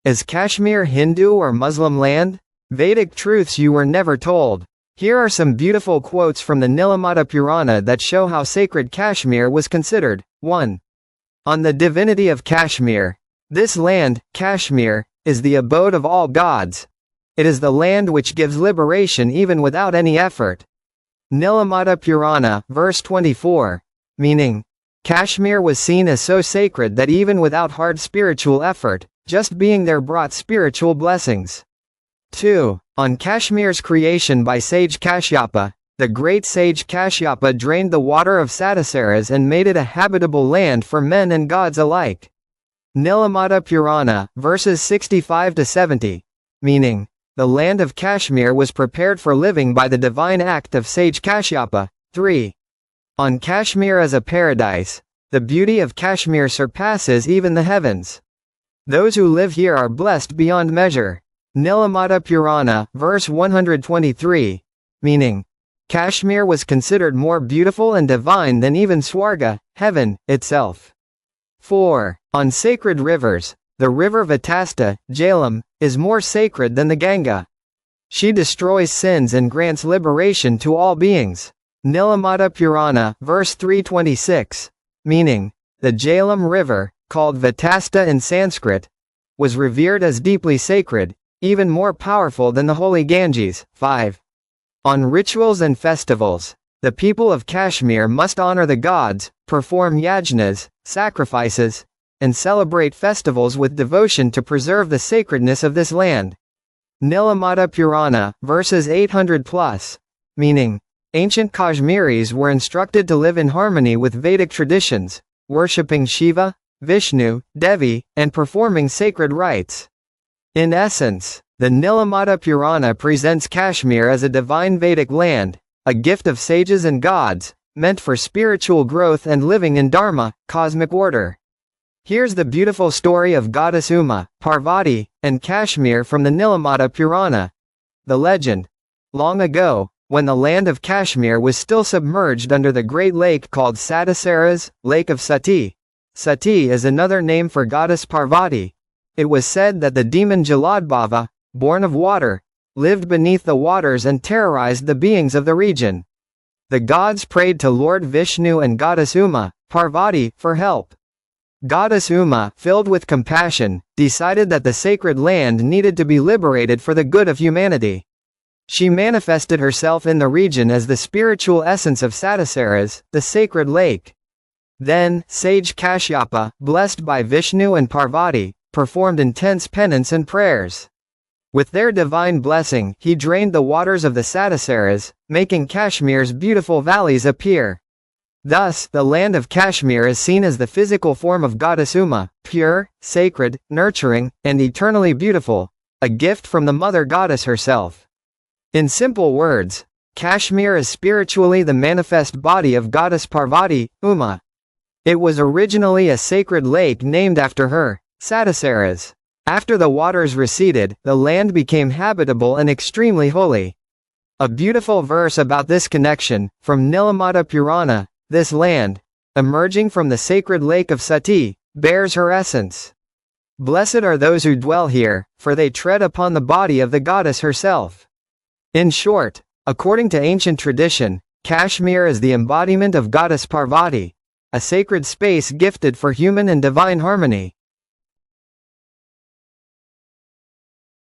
Is Kashmir Hindu or Muslim land? Vedic truths you were never told. Here are some beautiful quotes from the Nilamata Purana that show how sacred Kashmir was considered. 1. On the divinity of Kashmir. This land, Kashmir, is the abode of all gods. It is the land which gives liberation even without any effort. Nilamata Purana, verse 24. Meaning, Kashmir was seen as so sacred that even without hard spiritual effort, just being there brought spiritual blessings. 2. On Kashmir's creation by sage Kashyapa, the great sage Kashyapa drained the water of Satisaras and made it a habitable land for men and gods alike. Nilamata Purana, verses 65-70. Meaning, the land of Kashmir was prepared for living by the divine act of sage Kashyapa. 3. On Kashmir as a paradise, the beauty of Kashmir surpasses even the heavens. Those who live here are blessed beyond measure. Nilamata Purana, verse 123. Meaning, Kashmir was considered more beautiful and divine than even Swarga, heaven, itself. 4. On sacred rivers, the river Vatasta, Jhelum, is more sacred than the Ganga. She destroys sins and grants liberation to all beings. Nilamata Purana, verse 326. Meaning, the Jhelum river, called Vatasta in Sanskrit, was revered as deeply sacred, even more powerful than the holy Ganges. 5. On rituals and festivals, the people of Kashmir must honor the gods, perform yajnas, sacrifices, and celebrate festivals with devotion to preserve the sacredness of this land. Nilamata Purana, verses 800+. Meaning, ancient Kashmiris were instructed to live in harmony with Vedic traditions, worshipping Shiva, Vishnu, Devi, and performing sacred rites. In essence, the Nilamata Purana presents Kashmir as a divine Vedic land, a gift of sages and gods, meant for spiritual growth and living in Dharma, cosmic order. Here's the beautiful story of goddess Uma, Parvati, and Kashmir from the Nilamata Purana. The legend. Long ago, when the land of Kashmir was still submerged under the great lake called Satisaras, Lake of Sati. Sati is another name for goddess Parvati. It was said that the demon Jaladbhava, born of water, lived beneath the waters and terrorized the beings of the region. The gods prayed to Lord Vishnu and goddess Uma, Parvati, for help. Goddess Uma, filled with compassion, decided that the sacred land needed to be liberated for the good of humanity. She manifested herself in the region as the spiritual essence of Satisaras, the sacred lake. Then, sage Kashyapa, blessed by Vishnu and Parvati, performed intense penance and prayers. With their divine blessing, he drained the waters of the Satisaras, making Kashmir's beautiful valleys appear. Thus, the land of Kashmir is seen as the physical form of goddess Uma, pure, sacred, nurturing, and eternally beautiful, a gift from the mother goddess herself. In simple words, Kashmir is spiritually the manifest body of goddess Parvati, Uma. It was originally a sacred lake named after her, Satisaras. After the waters receded, the land became habitable and extremely holy. A beautiful verse about this connection, from Nilamata Purana. This land, emerging from the sacred lake of Sati, bears her essence. Blessed are those who dwell here, for they tread upon the body of the goddess herself. In short, according to ancient tradition, Kashmir is the embodiment of goddess Parvati, a sacred space gifted for human and divine harmony.